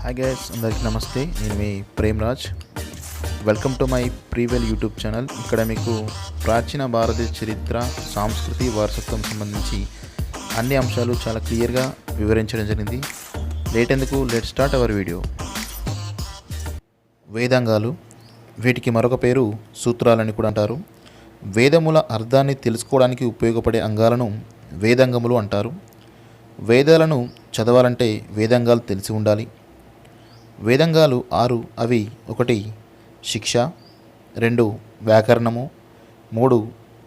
Hi guys, అందరికీ నమస్తే. నేను మీ Prem Raj. Welcome to my ప్రీవెల్ యూట్యూబ్ ఛానల్. ఇక్కడ మీకు ప్రాచీన భారతదేశ చరిత్ర, సంస్కృతి, వారసత్వం సంబంధించి అన్ని అంశాలు చాలా క్లియర్గా వివరించడం జరిగింది. లేట్ ఎందుకు, లెట్ స్టార్ట్ అవర్ వీడియో. వేదాంగాలు, వీటికి మరొక పేరు సూత్రాలని కూడా అంటారు. వేదముల అర్థాన్ని తెలుసుకోవడానికి ఉపయోగపడే అంగాలను వేదాంగములు అంటారు. వేదాలను చదవాలంటే వేదాంగాలు తెలిసి ఉండాలి. వేదాంగాలు 6. అవి 1 శిక్ష, 2 వ్యాకరణము, 3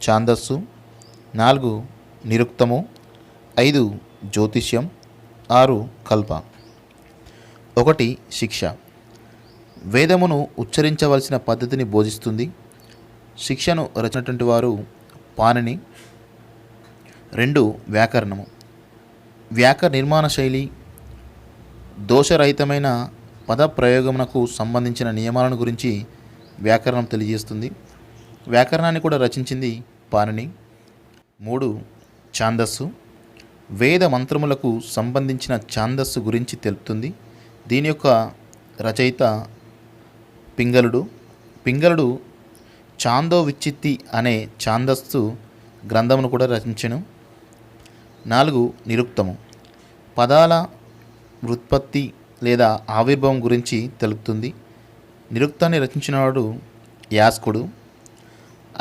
ఛాందస్సు, 4 నిరుక్తము, 5 జ్యోతిష్యం, 6 కల్ప. 1 శిక్ష. వేదమును ఉచ్చరించవలసిన పద్ధతిని బోధిస్తుంది. శిక్షను రచినటువంటి వారు పాణిని. 2 వ్యాకరణము. వ్యాకరణ నిర్మాణ శైలి, దోషరహితమైన పద ప్రయోగమునకు సంబంధించిన నియమాలను గురించి వ్యాకరణం తెలియజేస్తుంది. వ్యాకరణాన్ని కూడా రచించింది పాణిని. 3 ఛాందస్సు. వేద మంత్రములకు సంబంధించిన ఛాందస్సు గురించి తెలుపుతుంది. దీని యొక్క రచయిత పింగళుడు. పింగళుడు ఛాందో విచ్చిత్తి అనే ఛాందస్సు గ్రంథమును కూడా రచించెను. 4 నిరుక్తము. పదాల వ్యుత్పత్తి లేదా ఆవిర్భావం గురించి తెలుపుతుంది. నిరుక్తాన్ని రచించినవాడు యాస్కుడు.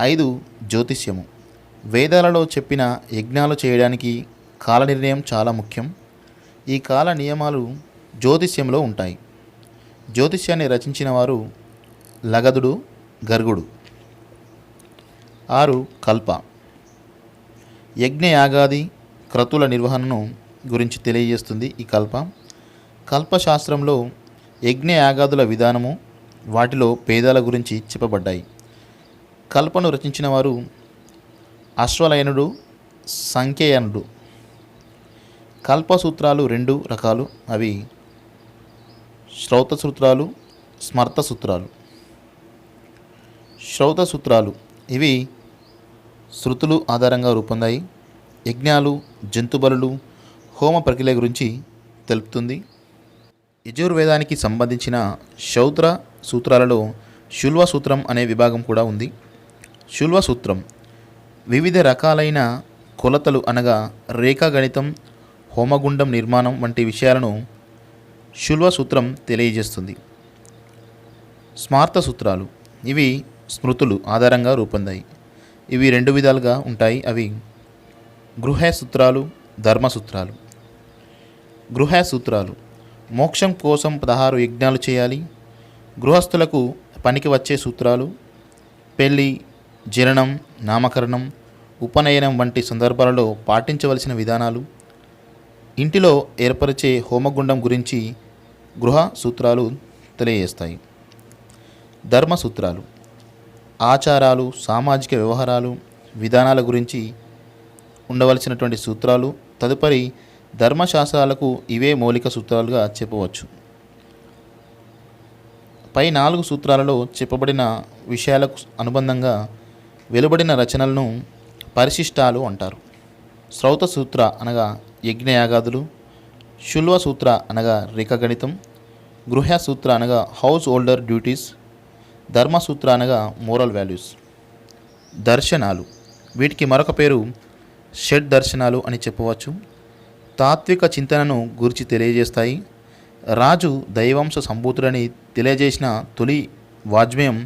5 జ్యోతిష్యము. వేదాలలో చెప్పిన యజ్ఞాలు చేయడానికి కాల నిర్ణయం చాలా ముఖ్యం. ఈ కాల నియమాలు జ్యోతిష్యంలో ఉంటాయి. జ్యోతిష్యాన్ని రచించిన వారు లగధుడు, గర్గుడు. 6 కల్ప. యజ్ఞయాగాది క్రతుల నిర్వహణను గురించి తెలియజేస్తుంది ఈ కల్ప. కల్పశాస్త్రంలో యజ్ఞయాగాదుల విధానము, వాటిలో భేదాల గురించి చెప్పబడ్డాయి. కల్పను రచించిన వారు అశ్వలయనుడు, సంఖ్యయనుడు. కల్పసూత్రాలు 2 రకాలు. అవి శ్రౌత సూత్రాలు, స్మర్త సూత్రాలు. శ్రౌత సూత్రాలు ఇవి శృతులు ఆధారంగా రూపొందాయి. యజ్ఞాలు, జంతుబలులు, హోమ ప్రక్రియ గురించి తెలుపుతుంది. యజుర్వేదానికి సంబంధించిన శౌత్ర సూత్రాలలో శుల్వ సూత్రం అనే విభాగం కూడా ఉంది. శుల్వ సూత్రం వివిధ రకాలైన కొలతలు అనగా రేఖాగణితం, హోమగుండం నిర్మాణం వంటి విషయాలను శుల్వ సూత్రం తెలియజేస్తుంది. స్మార్త సూత్రాలు ఇవి స్మృతులు ఆధారంగా రూపొందాయి. ఇవి 2 విధాలుగా ఉంటాయి. అవి గృహ సూత్రాలు, ధర్మసూత్రాలు. గృహ సూత్రాలు మోక్షం కోసం 16 యజ్ఞాలు చేయాలి. గృహస్థులకు పనికి వచ్చే సూత్రాలు పెళ్ళి, జననం, నామకరణం, ఉపనయనం వంటి సందర్భాలలో పాటించవలసిన విధానాలు. ఇంటిలో ఏర్పరిచే హోమగుండం గురించి గృహ సూత్రాలు తెలియజేస్తాయి. ధర్మసూత్రాలు ఆచారాలు, సామాజిక వ్యవహారాలు, విధానాల గురించి ఉండవలసినటువంటి సూత్రాలు. తదుపరి ధర్మశాస్త్రాలకు ఇవే మౌలిక సూత్రాలుగా చెప్పవచ్చు. పై 4 సూత్రాలలో చెప్పబడిన విషయాలకు అనుబంధంగా వెలువడిన రచనలను పరిశిష్టాలు అంటారు. శ్రౌత సూత్ర అనగా యజ్ఞయాగాదులు, శుల్వ సూత్ర అనగా రేఖాగణితం, గృహ సూత్ర అనగా హౌస్ హోల్డర్ డ్యూటీస్, ధర్మసూత్ర అనగా మోరల్ వాల్యూస్. దర్శనాలు వీటికి మరొక పేరు షడ్ దర్శనాలు అని చెప్పవచ్చు. తాత్విక చింతనను గురించి తెలియజేస్తాయి. రాజు దైవాంశ సంభూతుడని తెలియజేసిన తొలి వాజ్మయం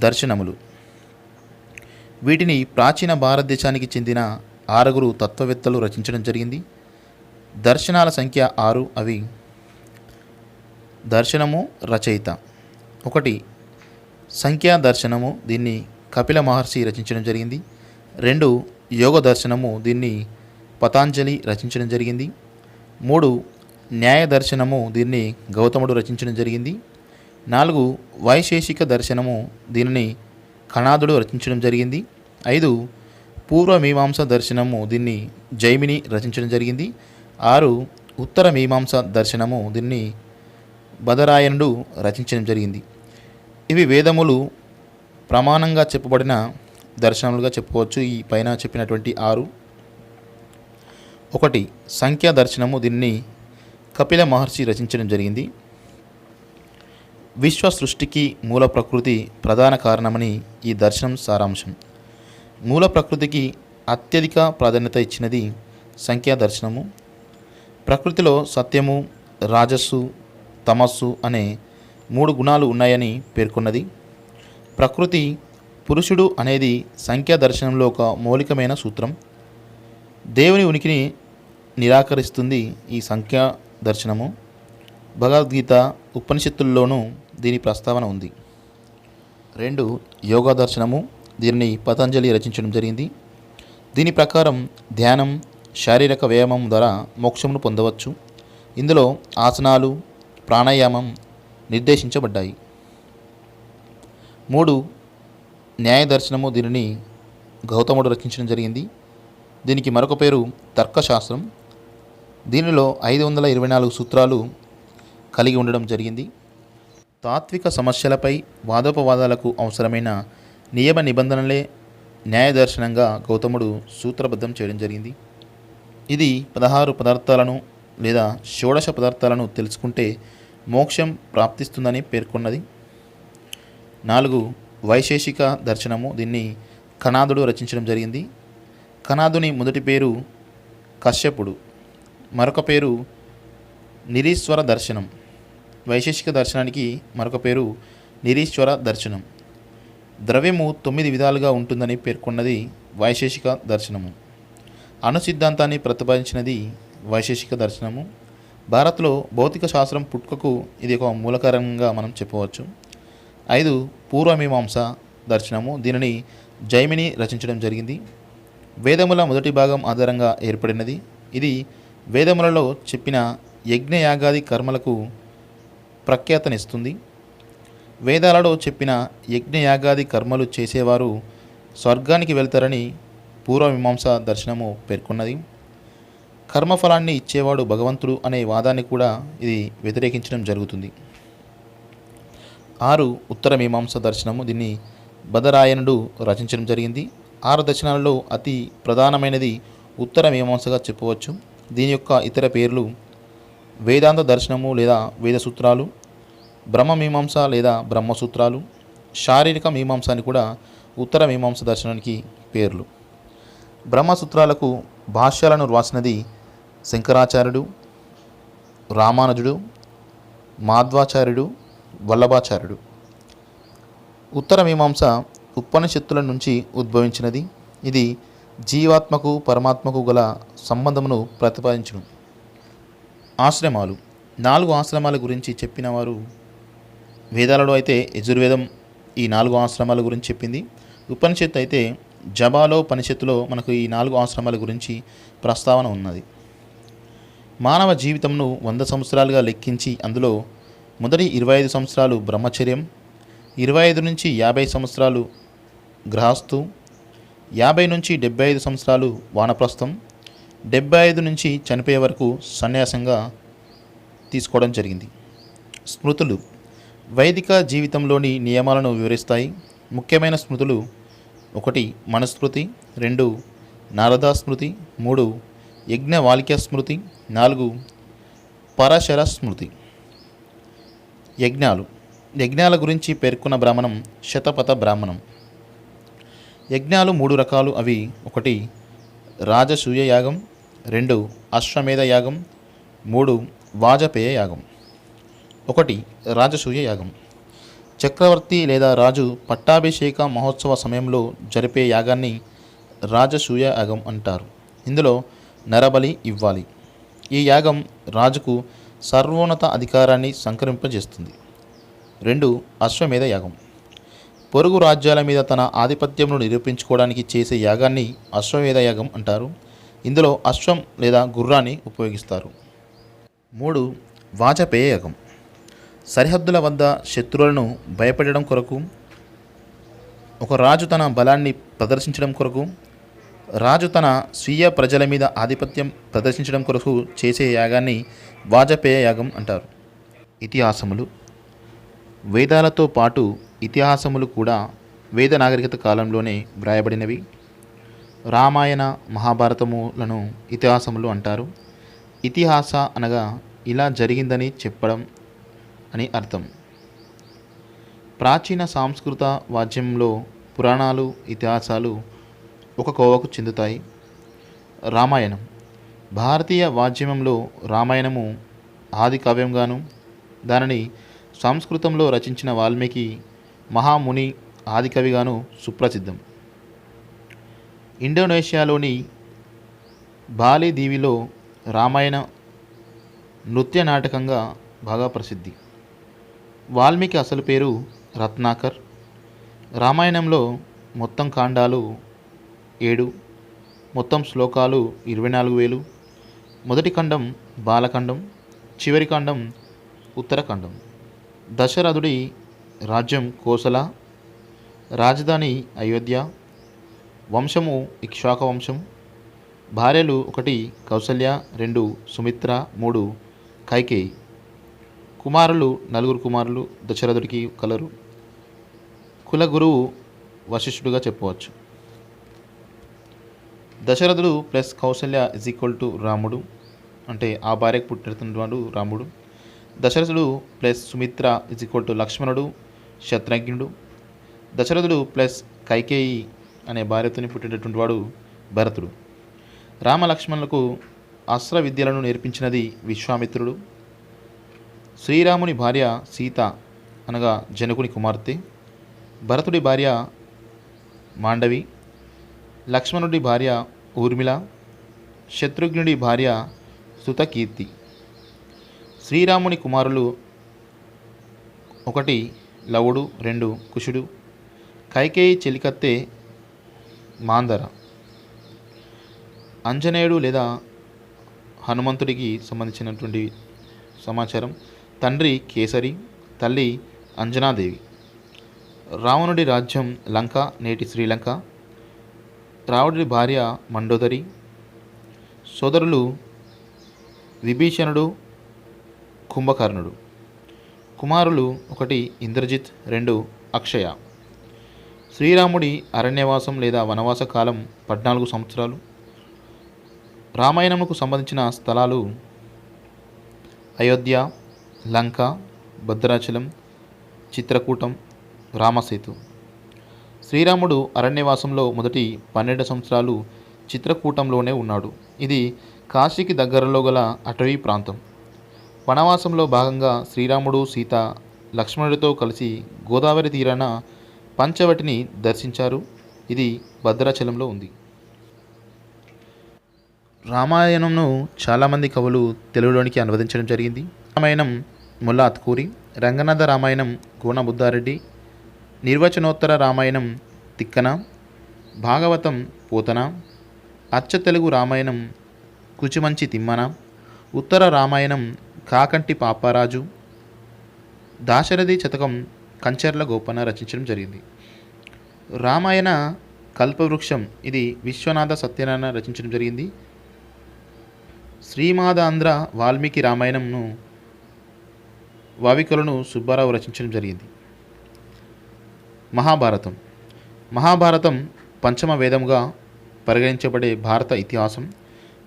దర్శనములు. వీటిని ప్రాచీన భారతదేశానికి చెందిన 6 తత్వవేత్తలు రచించడం జరిగింది. దర్శనాల సంఖ్య 6. అవి దర్శనము రచయిత. 1 సంఖ్యా దర్శనము. దీన్ని కపిల మహర్షి రచించడం జరిగింది. 2 యోగ దర్శనము. దీన్ని పతాంజలి రచించడం జరిగింది. 3 న్యాయ దర్శనము. దీన్ని గౌతముడు రచించడం జరిగింది. 4 వైశేషిక దర్శనము. దీనిని కణాదుడు రచించడం జరిగింది. 5 పూర్వ మీమాంస దర్శనము. దీన్ని జైమిని రచించడం జరిగింది. 6 ఉత్తర మీమాంస దర్శనము. దీన్ని బదరాయనుడు రచించడం జరిగింది. ఇవి వేదములు ప్రమాణంగా చెప్పబడిన దర్శనములుగా చెప్పుకోవచ్చు. ఈ పైన చెప్పినటువంటి 6. 1 సంఖ్యా దర్శనము. దీన్ని కపిల మహర్షి రచించడం జరిగింది. విశ్వ సృష్టికి మూల ప్రకృతి ప్రధాన కారణమని ఈ దర్శనం సారాంశం. మూల ప్రకృతికి అత్యధిక ప్రాధాన్యత ఇచ్చినది సంఖ్యా దర్శనము. ప్రకృతిలో సత్యము, రాజస్సు, తమస్సు అనే 3 గుణాలు ఉన్నాయని పేర్కొన్నది. ప్రకృతి పురుషుడు అనేది సంఖ్యా దర్శనంలో ఒక మౌలికమైన సూత్రం. దేవుని ఉనికిని నిరాకరిస్తుంది ఈ సంఖ్యా దర్శనము. భగవద్గీత, ఉపనిషత్తుల్లోనూ దీని ప్రస్తావన ఉంది. 2 యోగా దర్శనము. దీనిని పతంజలి రచించడం జరిగింది. దీని ప్రకారం ధ్యానం, శారీరక వ్యాయామం ద్వారా మోక్షమును పొందవచ్చు. ఇందులో ఆసనాలు, ప్రాణాయామం నిర్దేశించబడ్డాయి. 3 న్యాయ దర్శనము. దీనిని గౌతముడు రచించడం జరిగింది. దీనికి మరొక పేరు తర్కశాస్త్రం. దీనిలో 524 సూత్రాలు కలిగి ఉండడం జరిగింది. తాత్విక సమస్యలపై వాదోపవాదాలకు అవసరమైన నియమ నిబంధనలే న్యాయ దర్శనంగా గౌతముడు సూత్రబద్ధం చేయడం జరిగింది. ఇది 16 పదార్థాలను లేదా షోడశ పదార్థాలను తెలుసుకుంటే మోక్షం ప్రాప్తిస్తుందని పేర్కొన్నది. 4 వైశేషిక దర్శనము. దీన్ని కణాదుడు రచించడం జరిగింది. కణాదుని మొదటి పేరు కశ్యపుడు, మరొక పేరు నిరీశ్వర దర్శనం. వైశేషిక దర్శనానికి మరొక పేరు నిరీశ్వర దర్శనం. ద్రవ్యము 9 విధాలుగా ఉంటుందని పేర్కొన్నది వైశేషిక దర్శనము. అణు సిద్ధాంతాన్ని ప్రతిపాదించినది వైశేషిక దర్శనము. భారత్లో భౌతిక శాస్త్రం పుట్టుకకు ఇది ఒక మూలకారణంగా మనం చెప్పవచ్చు. 5 పూర్వమీమాంస దర్శనము. దీనిని జైమిని రచించడం జరిగింది. వేదముల మొదటి భాగం ఆధారంగా ఏర్పడినది. ఇది వేదములలో చెప్పిన యజ్ఞయాగాది కర్మలకు ప్రఖ్యాతనిస్తుంది. వేదాలలో చెప్పిన యజ్ఞయాగాది కర్మలు చేసేవారు స్వర్గానికి వెళ్తారని పూర్వమీమాంస దర్శనము పేర్కొన్నది. కర్మఫలాన్ని ఇచ్చేవాడు భగవంతుడు అనే వాదాన్ని కూడా ఇది వ్యతిరేకించడం జరుగుతుంది. 6 ఉత్తర మీమాంస దర్శనము. దీన్ని బదరాయణుడు రచించడం జరిగింది. 6 దర్శనాలలో అతి ప్రధానమైనది ఉత్తర మీమాంసగా చెప్పవచ్చు. దీని యొక్క ఇతర పేర్లు వేదాంత దర్శనము లేదా వేద సూత్రాలు, బ్రహ్మ మీమాంస లేదా బ్రహ్మసూత్రాలు, శారీరక మీమాంస అని కూడా ఉత్తర మీమాంస దర్శనానికి పేర్లు. బ్రహ్మసూత్రాలకు భాష్యాలను వ్రాసినది శంకరాచార్యుడు, రామానుజుడు, మాధ్వాచార్యుడు, వల్లభాచార్యుడు. ఉత్తర మీమాంస ఉపనిషత్తుల నుంచి ఉద్భవించినది. ఇది జీవాత్మకు పరమాత్మకు గల సంబంధమును ప్రతిపాదించును. ఆశ్రమాలు. 4 ఆశ్రమాల గురించి చెప్పిన వారు వేదాలలో అయితే యజుర్వేదం ఈ 4 ఆశ్రమాల గురించి చెప్పింది. ఉపనిషత్తు అయితే జబాలో ఉపనిషత్తులో మనకు ఈ 4 ఆశ్రమాల గురించి ప్రస్తావన ఉన్నది. మానవ జీవితంను 100 సంవత్సరాలుగా లెక్కించి అందులో మొదటి 25 సంవత్సరాలు బ్రహ్మచర్యం, 25 నుంచి 50 సంవత్సరాలు గృహస్థు, 50 నుంచి 75 సంవత్సరాలు వానప్రస్థం, 75 నుంచి చనిపోయే వరకు సన్యాసంగా తీసుకోవడం జరిగింది. స్మృతులు వైదిక జీవితంలోని నియమాలను వివరిస్తాయి. ముఖ్యమైన స్మృతులు 1 మనుస్మృతి, 2 నారదా స్మృతి, 3 యజ్ఞవాల్క్య స్మృతి, 4 పరశర స్మృతి. యజ్ఞాల గురించి పేర్కొన్న బ్రాహ్మణం శతపథ బ్రాహ్మణం. యజ్ఞాలు 3 రకాలు. అవి 1 రాజసూయ యాగం, 2 అశ్వమేధ యాగం, 3 వాజపేయ యాగం. 1 రాజసూయ యాగం. చక్రవర్తి లేదా రాజు పట్టాభిషేక మహోత్సవ సమయంలో జరిపే యాగాన్ని రాజసూయ యాగం అంటారు. ఇందులో నరబలి ఇవ్వాలి. ఈ యాగం రాజుకు సర్వోన్నత అధికారాన్ని సంకరింపజేస్తుంది. 2 అశ్వమేధ యాగం. పొరుగు రాజ్యాల మీద తన ఆధిపత్యంను నిరూపించుకోవడానికి చేసే యాగాన్ని అశ్వమేధ యాగం అంటారు. ఇందులో అశ్వం లేదా గుర్రాన్ని ఉపయోగిస్తారు. 3 వాజపేయ యాగం. సరిహద్దుల వద్ద శత్రువులను భయపెట్టడం కొరకు, ఒక రాజు తన బలాన్ని ప్రదర్శించడం కొరకు, రాజు తన స్వీయ ప్రజల మీద ఆధిపత్యం ప్రదర్శించడం కొరకు చేసే యాగాన్ని వాజపేయ యాగం అంటారు. ఇతిహాసములు. వేదాలతో పాటు ఇతిహాసములు కూడా వేద నాగరికత కాలంలోనే వ్రాయబడినవి. రామాయణ మహాభారతములను ఇతిహాసములు అంటారు. ఇతిహాస అనగా ఇలా జరిగిందని చెప్పడం అని అర్థం. ప్రాచీన సంస్కృత వాద్యంలో పురాణాలు, ఇతిహాసాలు ఒక కోవకు చెందుతాయి. రామాయణం భారతీయ వాద్యంలో రామాయణము ఆది కావ్యంగాను, దానిని సంస్కృతంలో రచించిన వాల్మీకి మహాముని ఆదికవిగాను సుప్రసిద్ధం. ఇండోనేషియాలోని బాలి దీవిలో రామాయణ నృత్య నాటకంగా బాగా ప్రసిద్ధి. వాల్మీకి అసలు పేరు రత్నాకర్. రామాయణంలో మొత్తం కాండాలు 7, మొత్తం శ్లోకాలు 24,000. మొదటి ఖండం బాలఖండం, చివరి ఖండం ఉత్తరఖండం. దశరథుడి రాజ్యం కోసల, రాజధాని అయోధ్య, వంశము ఇక్ష్వాక వంశం. భార్యలు 1 కౌసల్య, 2 సుమిత్ర, 3 కైకేయి. కుమారులు 4 కుమారులు దశరథుడికి కలరు. కులగురువు వశిష్ఠుడుగా చెప్పవచ్చు. దశరథుడు ప్లస్ కౌసల్య = రాముడు, అంటే ఆ భార్యకు పుట్టినవాడు రాముడు. దశరథుడు ప్లస్ సుమిత్ర = లక్ష్మణుడు, శత్రుఘ్నుడు. దశరథుడు ప్లస్ కైకేయి అనే భార్యతోని పుట్టినటువంటి వాడు భరతుడు. రామలక్ష్మణులకు అస్త్ర విద్యలను నేర్పించినది విశ్వామిత్రుడు. శ్రీరాముని భార్య సీత అనగా జనకుని కుమార్తె. భరతుడి భార్య మాండవి. లక్ష్మణుడి భార్య ఊర్మిళ. శత్రుఘ్నుడి భార్య సుతకీర్తి. శ్రీరాముని కుమారులు 1 లవుడు, 2 కుశుడు. కైకేయి చెలికత్తె మాందర. అంజనేయుడు లేదా హనుమంతుడికి సంబంధించినటువంటి సమాచారం. తండ్రి కేసరి, తల్లి అంజనాదేవి. రావణుడి రాజ్యం లంక, నేటి శ్రీలంక. రావణుడి భార్య మండోదరి. సోదరులు విభీషణుడు, కుంభకర్ణుడు. కుమారులు 1 ఇంద్రజిత్, 2 అక్షయ. శ్రీరాముడి అరణ్యవాసం లేదా వనవాస కాలం 14 సంవత్సరాలు. రామాయణముకు సంబంధించిన స్థలాలు అయోధ్య, లంక, భద్రాచలం, చిత్రకూటం, రామసేతు. శ్రీరాముడు అరణ్యవాసంలో మొదటి 12 సంవత్సరాలు చిత్రకూటంలోనే ఉన్నాడు. ఇది కాశీకి దగ్గరలో గల అటవీ ప్రాంతం. వనవాసంలో భాగంగా శ్రీరాముడు, సీత లక్ష్మణుడితో కలిసి గోదావరి తీరాన పంచవటిని దర్శించారు. ఇది భద్రాచలంలో ఉంది. రామాయణంను చాలామంది కవులు తెలుగులోనికి అనువదించడం జరిగింది. రామాయణం ముల్లా అత్కూరి, రంగనాథ రామాయణం గోన బుద్ధారెడ్డి, నిర్వచనోత్తర రామాయణం తిక్కన, భాగవతం పోతన, అచ్చ తెలుగు రామాయణం కుచిమంచి తిమ్మన, ఉత్తర రామాయణం కాకంటి పాపారాజు, దాశరథి శతకం కంచర్ల గోపన్న రచించడం జరిగింది. రామాయణ కల్పవృక్షం ఇది విశ్వనాథ సత్యనారాయణ రచించడం జరిగింది. శ్రీమాదాంధ్ర వాల్మీకి రామాయణంను వావికలను సుబ్బారావు రచించడం జరిగింది. మహాభారతం. మహాభారతం పంచమ వేదముగా పరిగణించబడే భారత ఇతిహాసం.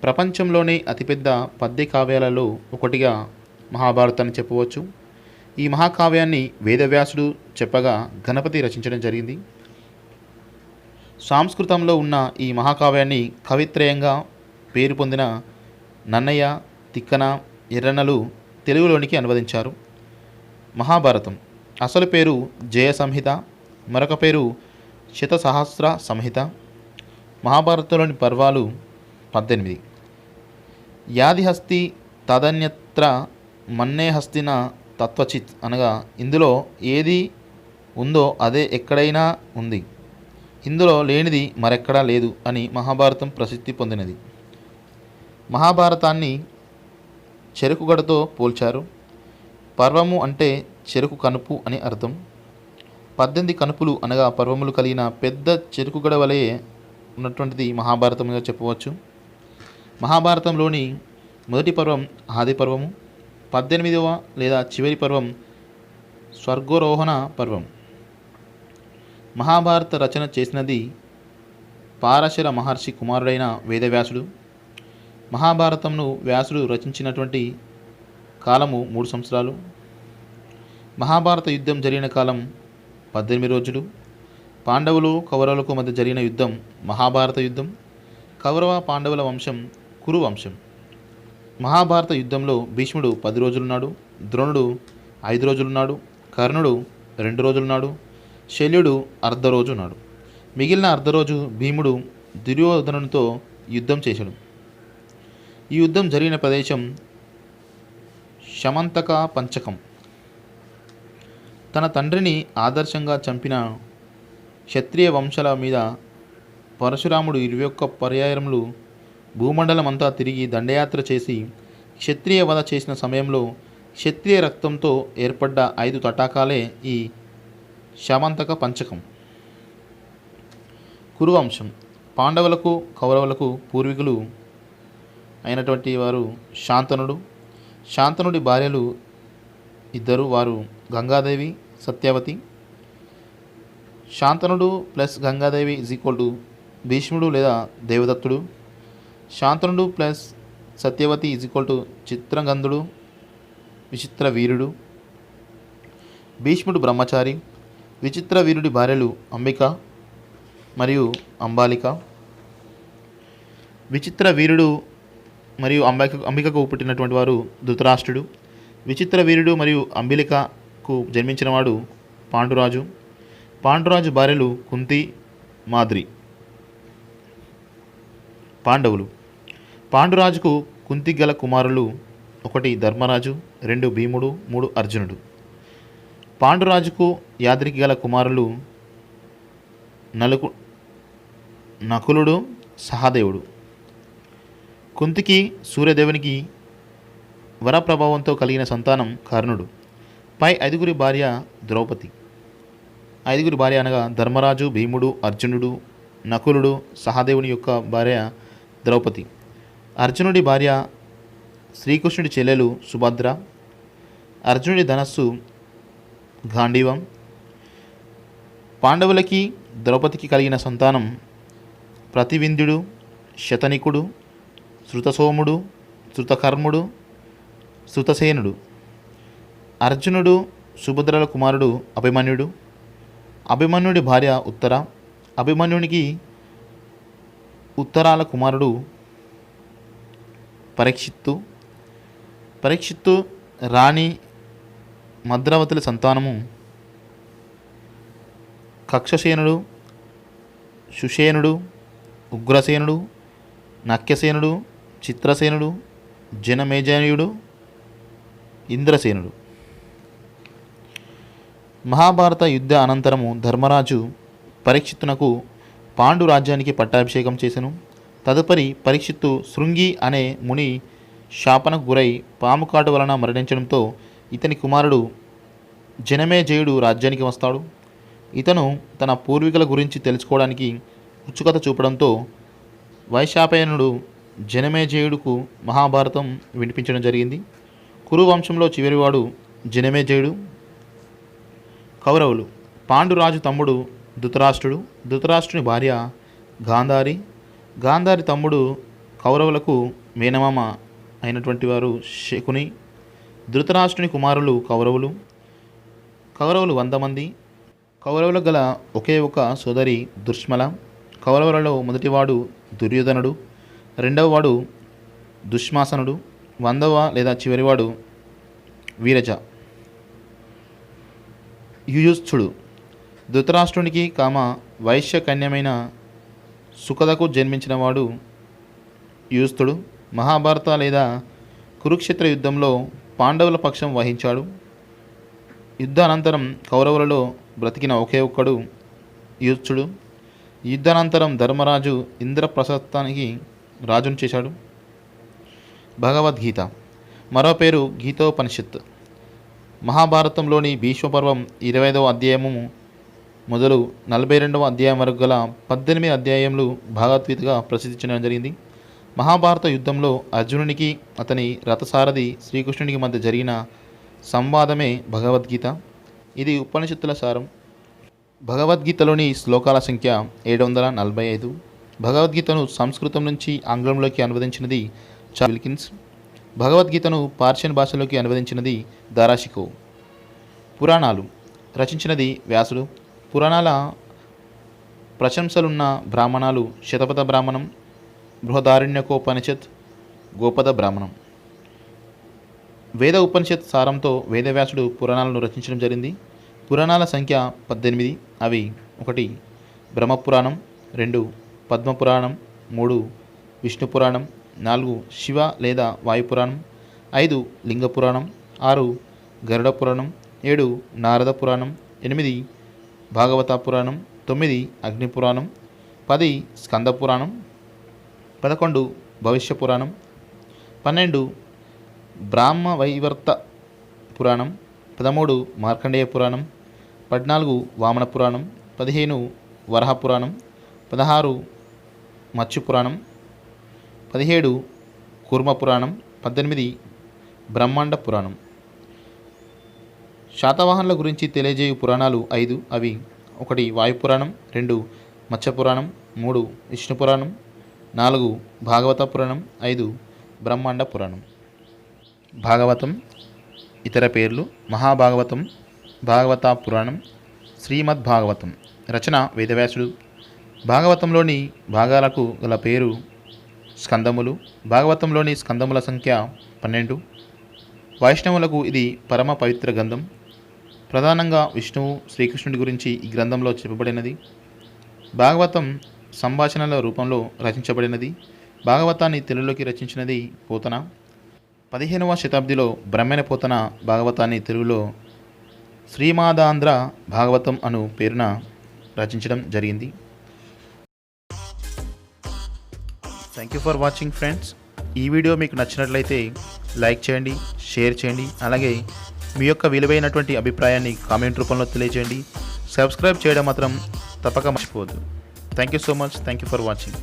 ప్రపంచంలోనే అతిపెద్ద పద్య కావ్యాలలో ఒకటిగా మహాభారతాన్ని చెప్పవచ్చు. ఈ మహాకావ్యాన్ని వేదవ్యాసుడు చెప్పగా గణపతి రచించడం జరిగింది. సంస్కృతంలో ఉన్న ఈ మహాకావ్యాన్ని కవిత్రయంగా పేరు పొందిన నన్నయ్య, తిక్కన, ఎర్రన్నలు తెలుగులోనికి అనువదించారు. మహాభారతం అసలు పేరు జయ సంహిత, మరొక పేరు శతసహస్ర సంహిత. మహాభారతంలోని పర్వాలు 18. యాదిహస్తి తదన్యత్ర మన్నే హస్తిన తత్వచిత్ అనగా ఇందులో ఏది ఉందో అదే ఎక్కడైనా ఉంది, ఇందులో లేనిది మరెక్కడా లేదు అని మహాభారతం ప్రసిద్ధి పొందినది. మహాభారతాన్ని చెరుకుగడతో పోల్చారు. పర్వము అంటే చెరుకు కనుపు అని అర్థం. 18 కనుపులు అనగా పర్వములు కలిగిన పెద్ద చెరుకుగడ వలె ఉన్నటువంటిది మహాభారతంగా చెప్పవచ్చు. మహాభారతంలోని మొదటి పర్వం ఆది పర్వము, 18వ లేదా చివరి పర్వం స్వర్గోరోహణ పర్వం. మహాభారత రచన చేసినది పారశర మహర్షి కుమారుడైన వేదవ్యాసుడు. మహాభారతంను వ్యాసుడు రచించినటువంటి కాలము 3 సంవత్సరాలు. మహాభారత యుద్ధం జరిగిన కాలం 18 రోజులు. పాండవులు కౌరవులకు మధ్య జరిగిన యుద్ధం మహాభారత యుద్ధం. కౌరవ పాండవుల వంశం కురు వంశం. మహాభారత యుద్ధంలో భీష్ముడు 10 రోజులున్నాడు, ద్రోణుడు 5 రోజులున్నాడు, కర్ణుడు 2 రోజులున్నాడు, శల్యుడు అర్ధ రోజు ఉన్నాడు. మిగిలిన అర్ధ రోజు భీముడు దుర్యోధనునితో యుద్ధం చేశాడు. ఈ యుద్ధం జరిగిన ప్రదేశం శమంతక పంచకం. తన తండ్రిని ఆదర్శంగా చంపిన క్షత్రియ వంశాల మీద పరశురాముడు 21 పర్యాయములు భూమండలమంతా తిరిగి దండయాత్ర చేసి క్షత్రియ వధ చేసిన సమయంలో క్షత్రియ రక్తంతో ఏర్పడ్డ 5 తటాకాలే ఈ శమంతక పంచకం. కురువంశం. పాండవులకు కౌరవులకు పూర్వీకులు అయినటువంటి వారు శాంతనుడు. శాంతనుడి భార్యలు 2, వారు గంగాదేవి, సత్యవతి. శాంతనుడు ప్లస్ గంగాదేవి = భీష్ముడు లేదా దేవదత్తుడు. శాంతనుడు ప్లస్ సత్యవతి = చిత్రగంధుడు, విచిత్ర వీరుడు. భీష్ముడు బ్రహ్మచారి. విచిత్ర వీరుడి భార్యలు అంబిక మరియు అంబాలిక. విచిత్ర వీరుడు మరియు అంబికకు పుట్టినటువంటి వారు ధృతరాష్ట్రుడు. విచిత్ర వీరుడు మరియు అంబిలికకు జన్మించినవాడు పాండురాజు. పాండురాజు భార్యలు కుంతి, మాద్రి. పాండవులు. పాండురాజుకు కుంతి గల కుమారులు 1 ధర్మరాజు, 2 భీముడు, 3 అర్జునుడు. పాండురాజుకు యాదరికి గల కుమారులు నకులుడు, సహదేవుడు. కుంతికి సూర్యదేవునికి వరప్రభావంతో కలిగిన సంతానం కర్ణుడు. పై 5 భార్య ద్రౌపది. 5 భార్య అనగా ధర్మరాజు, భీముడు, అర్జునుడు, నకులుడు, సహదేవుని యొక్క భార్య ద్రౌపది. అర్జునుడి భార్య శ్రీకృష్ణుడి చెల్లెలు సుభద్ర. అర్జునుడి ధనస్సు గాంధీవం. పాండవులకి ద్రౌపదికి కలిగిన సంతానం ప్రతివింధ్యుడు, శతనికుడు, శృతసోముడు, శృతకర్ముడు, శృతసేనుడు. అర్జునుడు సుభద్రల కుమారుడు అభిమన్యుడు. అభిమన్యుడి భార్య ఉత్తర. అభిమన్యునికి ఉత్తరాల కుమారుడు పరీక్షిత్తు. పరీక్షిత్తు రాణి మద్రవతుల సంతానము కక్షసేనుడు, సుషేనుడు, ఉగ్రసేనుడు, నక్యసేనుడు, చిత్రసేనుడు, జనమేజయుడు, ఇంద్రసేనుడు. మహాభారత యుద్ధ అనంతరము ధర్మరాజు పరీక్షిత్తునకు పాండు రాజ్యానికి పట్టాభిషేకం చేసెను. తదుపరి పరీక్షిత్తు శృంగి అనే ముని శాపనకు గురై పాము కాటు వలన మరణించడంతో ఇతని కుమారుడు జనమేజయుడు రాజ్యానికి వస్తాడు. ఇతను తన పూర్వీకుల గురించి తెలుసుకోవడానికి ఉత్సుకత చూపడంతో వైశాపయనుడు జనమేజయుడుకు మహాభారతం వినిపించడం జరిగింది. కురు వంశంలో చివరివాడు జనమేజయుడు. కౌరవులు. పాండురాజు తమ్ముడు ధృతరాష్ట్రుడు. ధృతరాష్ట్రుని భార్య గాంధారి. గాంధారి తమ్ముడు కౌరవులకు మేనమామ అయినటువంటి వారు శకుని. ధృతరాష్ట్రుని కుమారులు కౌరవులు. కౌరవులు 100 మంది. కౌరవులకు గల ఒకే ఒక సోదరి దుష్మల. కౌరవులలో మొదటివాడు దుర్యోధనుడు, రెండవవాడు దుశ్శాసనుడు, 100వ లేదా చివరివాడు వీరజ. యుయుత్సుడు. ధృతరాష్ట్రునికి వైశ్య కన్యమైన సుకదకు జన్మించినవాడు యుయుత్సుడు. మహాభారత లేదా కురుక్షేత్ర యుద్ధంలో పాండవుల పక్షం వహించాడు. యుద్ధానంతరం కౌరవులలో బ్రతికిన ఒకే ఒక్కడు యుయుత్సుడు. యుద్ధానంతరం ధర్మరాజు ఇంద్రప్రస్థానికి రాజును చేశాడు. భగవద్గీత. మరో పేరు గీతోపనిషత్. మహాభారతంలోని భీష్మపర్వం 25వ అధ్యాయము మొదలు 42వ అధ్యాయం వరకు గల 18 అధ్యాయములు భగవద్గీతగా ప్రసిద్ధి చెందడం జరిగింది. మహాభారత యుద్ధంలో అర్జునునికి అతని రథసారథి శ్రీకృష్ణునికి మధ్య జరిగిన సంవాదమే భగవద్గీత. ఇది ఉపనిషత్తుల సారం. భగవద్గీతలోని శ్లోకాల సంఖ్య 745. భగవద్గీతను సంస్కృతం నుంచి ఆంగ్లంలోకి అనువదించినది చార్లెస్ విల్కిన్స్. భగవద్గీతను పార్షియన్ భాషలోకి అనువదించినది దారాషికోవ్. పురాణాలు రచించినది వ్యాసుడు. పురాణాల ప్రశంసలున్న బ్రాహ్మణాలు శతపథ బ్రాహ్మణం, బృహదారణ్యకోపనిషత్, గోపద బ్రాహ్మణం. వేద ఉపనిషత్ సారంతో వేదవ్యాసుడు పురాణాలను రచించడం జరిగింది. పురాణాల సంఖ్య 18. అవి 1 బ్రహ్మపురాణం, 2 పద్మపురాణం, 3 విష్ణు పురాణం, 4 శివ లేదా వాయుపురాణం, 5 లింగ పురాణం, 6 గరుడ పురాణం, 7 నారద పురాణం, 8 భాగవత పురాణం, 9 అగ్ని పురాణం, 10 స్కంద పురాణం, 11 భవిష్య పురాణం, 12 బ్రాహ్మ వైవర్త పురాణం, 13 మార్కండేయ పురాణం, 14 వామన పురాణం, 15 వరహ పురాణం, 16 మత్స్య పురాణం, 17 కూర్మ పురాణం, 18 బ్రహ్మాండ పురాణం. శాతవాహనుల గురించి తెలియజేయు పురాణాలు 5. అవి 1 వాయుపురాణం, 2 మత్స్య పురాణం, 3 విష్ణు పురాణం, 4 భాగవత పురాణం, 5 బ్రహ్మాండ పురాణం. భాగవతం ఇతర పేర్లు: మహాభాగవతం, భాగవత పురాణం, శ్రీమద్భాగవతం. రచన వేదవ్యాసుడు. భాగవతంలోని భాగాలకు గల పేరు స్కందములు. భాగవతంలోని స్కందముల సంఖ్య 12. వైష్ణవులకు ఇది పరమ పవిత్ర గ్రంథం. ప్రధానంగా విష్ణువు, శ్రీకృష్ణుడి గురించి ఈ గ్రంథంలో చెప్పబడినది. భాగవతం సంభాషణల రూపంలో రచించబడినది. భాగవతాన్ని తెలుగులోకి రచించినది పోతన. 15వ శతాబ్దిలో బ్రహ్మణ పోతన భాగవతాన్ని తెలుగులో శ్రీమాదాంధ్ర భాగవతం అను పేరున రచించడం జరిగింది. Thank you for watching friends. ఈ వీడియో మీకు నచ్చినట్లయితే లైక్ చేయండి, షేర్ చేయండి. అలాగే మీ యొక్క విలువైనటువంటి అభిప్రాయాన్ని కామెంట్ రూపంలో తెలియజేయండి. సబ్స్క్రైబ్ చేయడం మాత్రం తప్పక మర్చిపోవద్దు. Thank you so much. Thank you for watching.